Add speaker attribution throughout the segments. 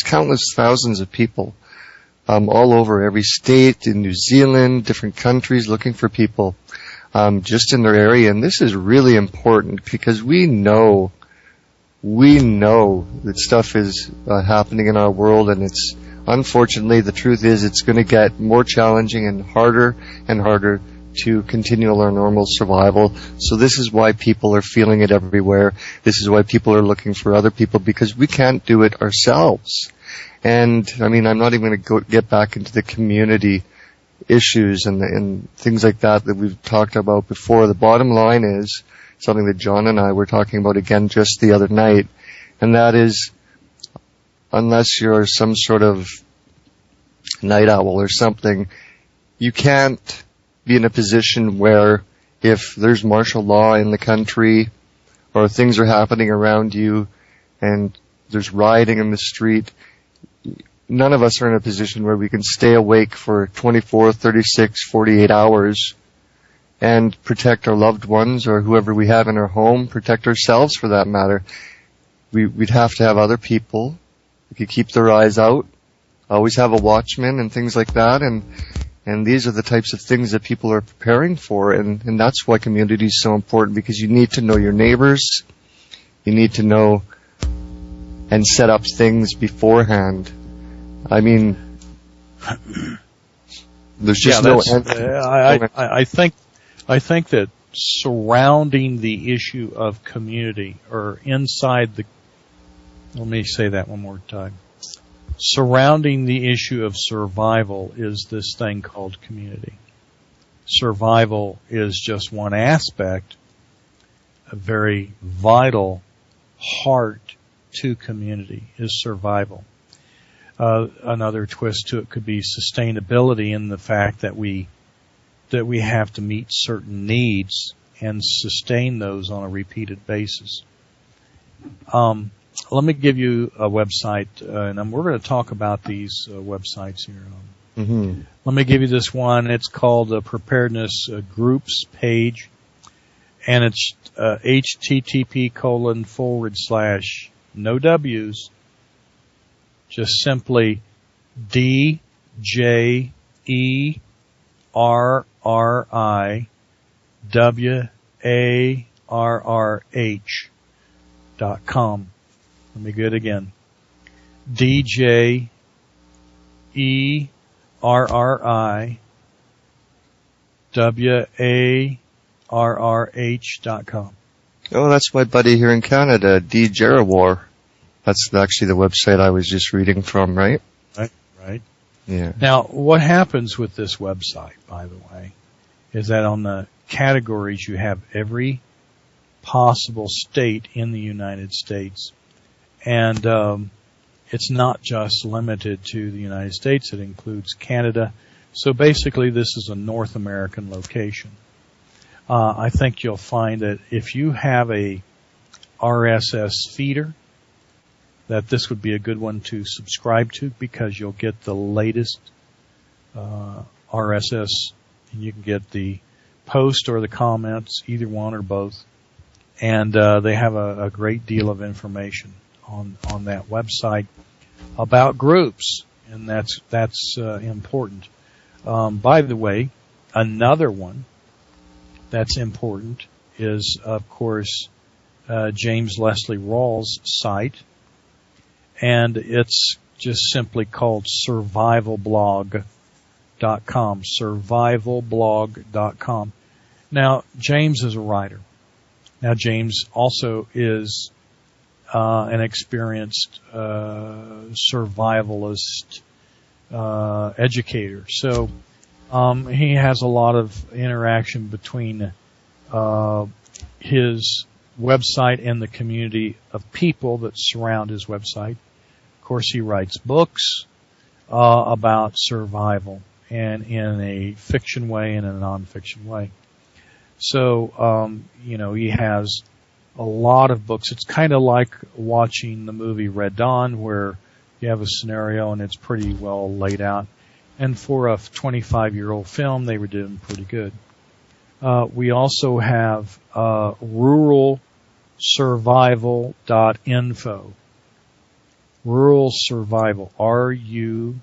Speaker 1: countless thousands of people all over every state, in New Zealand, different countries, looking for people just in their area. And this is really important because we know that stuff is happening in our world, and it's unfortunately, the truth is it's going to get more challenging and harder to continue our normal survival. So this is why people are feeling it everywhere. This is why people are looking for other people, because we can't do it ourselves. And I mean, I'm not even going to get back into the community issues and things like that we've talked about before. The bottom line is something that John and I were talking about again just the other night, and that is, unless you're some sort of night owl or something, you can't be in a position where if there's martial law in the country or things are happening around you and there's rioting in the street, none of us are in a position where we can stay awake for 24, 36, 48 hours and protect our loved ones or whoever we have in our home, protect ourselves for that matter. We'd have to have other people who could keep their eyes out, always have a watchman and things like that, and these are the types of things that people are preparing for, and that's why community is so important, because you need to know your neighbors, you need to know and set up things beforehand. I mean, there's just no answer.
Speaker 2: I think that surrounding the issue of community, or inside the, let me say that one more time. Surrounding the issue of survival is this thing called community. Survival is just one aspect, a very vital heart to community is survival. Another twist to it could be sustainability, in the fact that we have to meet certain needs and sustain those on a repeated basis. Let me give you a website, and we're going to talk about these websites here.
Speaker 1: Mm-hmm.
Speaker 2: Let me give you this one. It's called the Preparedness Groups page, and it's http:// no W's, just simply DJERRIWARRH.com. Let me get it again. DJERRIWARRH.com.
Speaker 1: Oh, that's my buddy here in Canada, D. Jarawar. That's actually the website I was just reading from, right?
Speaker 2: Right.
Speaker 1: Yeah.
Speaker 2: Now, what happens with this website, by the way, is that on the categories you have every possible state in the United States. And it's not just limited to the United States. It includes Canada. So basically, this is a North American location. I think you'll find that if you have a RSS feeder, that this would be a good one to subscribe to, because you'll get the latest RSS, and you can get the post or the comments, either one or both. And they have a great deal of information on that website about groups, and that's important. By the way, another one that's important is, of course, James Leslie Rawls' site, and it's just simply called survivalblog.com. Survivalblog.com. Now, James is a writer. Now, James also is an experienced survivalist educator. So he has a lot of interaction between his website and the community of people that surround his website. Of course, he writes books about survival, and in a fiction way and a non-fiction way. So, he has a lot of books. It's kind of like watching the movie Red Dawn, where you have a scenario and it's pretty well laid out. And for a 25-year-old film, they were doing pretty good. We also have ruralsurvival.info. Rural Survival, RURAL,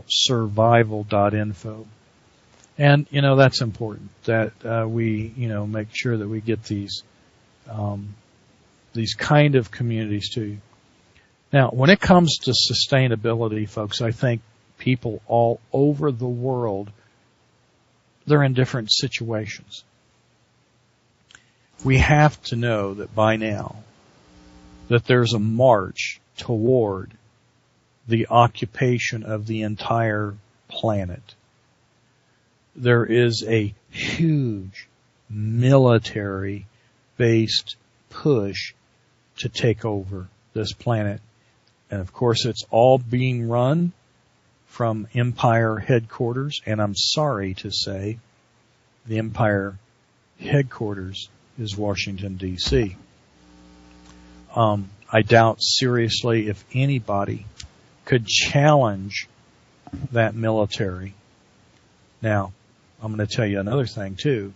Speaker 2: survival.info. And, that's important, that we, make sure that we get these kind of communities to you. Now, when it comes to sustainability, folks, I think people all over the world, they're in different situations. We have to know that by now that there's a march toward the occupation of the entire planet. There is a huge military-based push to take over this planet. And of course, it's all being run from Empire headquarters. And I'm sorry to say, the Empire headquarters is Washington, D.C. I doubt seriously if anybody could challenge that military. Now, I'm going to tell you another thing, too.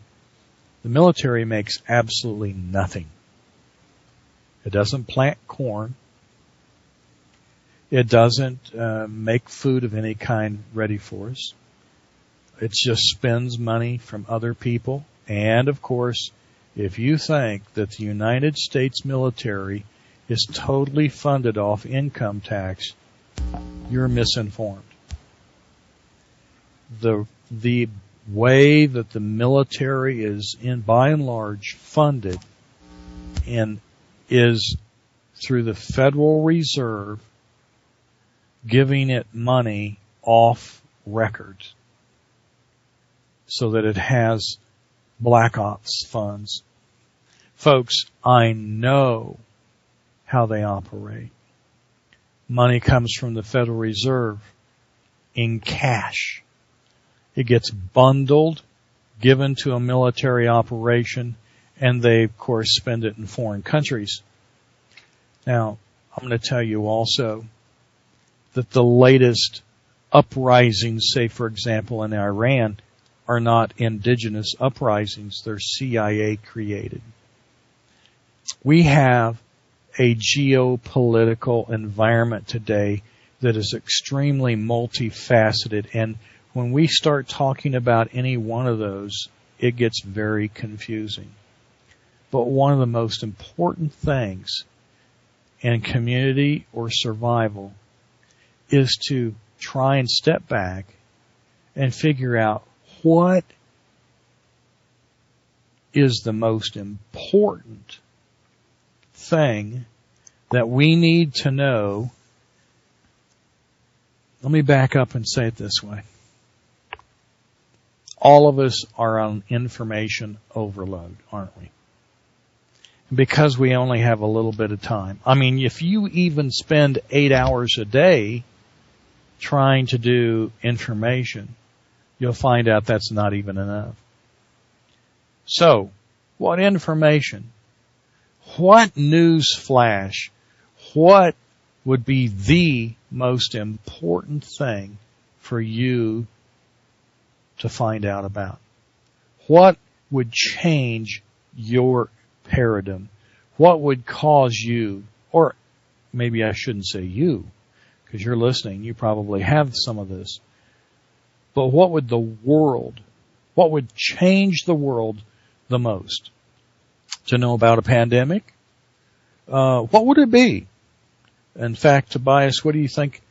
Speaker 2: The military makes absolutely nothing. It doesn't plant corn. It doesn't make food of any kind ready for us. It just spends money from other people. And, of course, if you think that the United States military is totally funded off income tax, you're misinformed. The way that the military is, by and large, funded and is through the Federal Reserve giving it money off record so that it has black ops funds. Folks, I know how they operate. Money comes from the Federal Reserve in cash. It gets bundled, given to a military operation, and they, of course, spend it in foreign countries. Now, I'm going to tell you also that the latest uprisings, say, for example, in Iran, are not indigenous uprisings. They're CIA created. We have a geopolitical environment today that is extremely multifaceted, and when we start talking about any one of those, it gets very confusing. But one of the most important things in community or survival is to try and step back and figure out what is the most important thing that we need to know. Let me back up and say it this way. All of us are on information overload, aren't we? Because we only have a little bit of time. I mean, if you even spend 8 hours a day trying to do information, you'll find out that's not even enough. So, what information? What news flash? What would be the most important thing for you to find out about? What would change your paradigm? What would cause you, or maybe I shouldn't say you, because you're listening, you probably have some of this, but what would change the world the most? To know about a pandemic? What would it be? In fact, Tobias, what do you think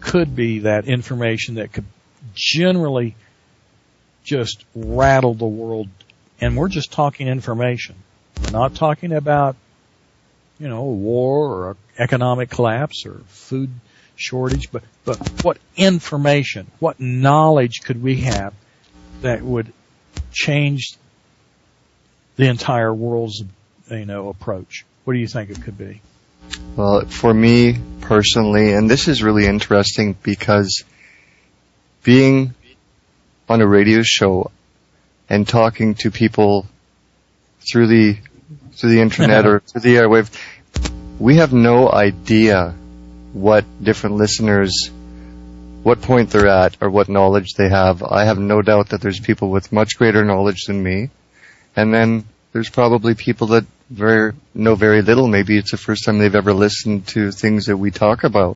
Speaker 2: could be that information that could generally just rattle the world? And we're just talking information. We're not talking about, a war or economic collapse or food shortage, but what information, what knowledge could we have that would change the entire world's, approach? What do you think it could be?
Speaker 1: Well, for me personally, and this is really interesting because being on a radio show and talking to people through the internet or through the airwave, we have no idea what different listeners, what point they're at or what knowledge they have. I have no doubt that there's people with much greater knowledge than me. And then there's probably people that know very little. Maybe it's the first time they've ever listened to things that we talk about.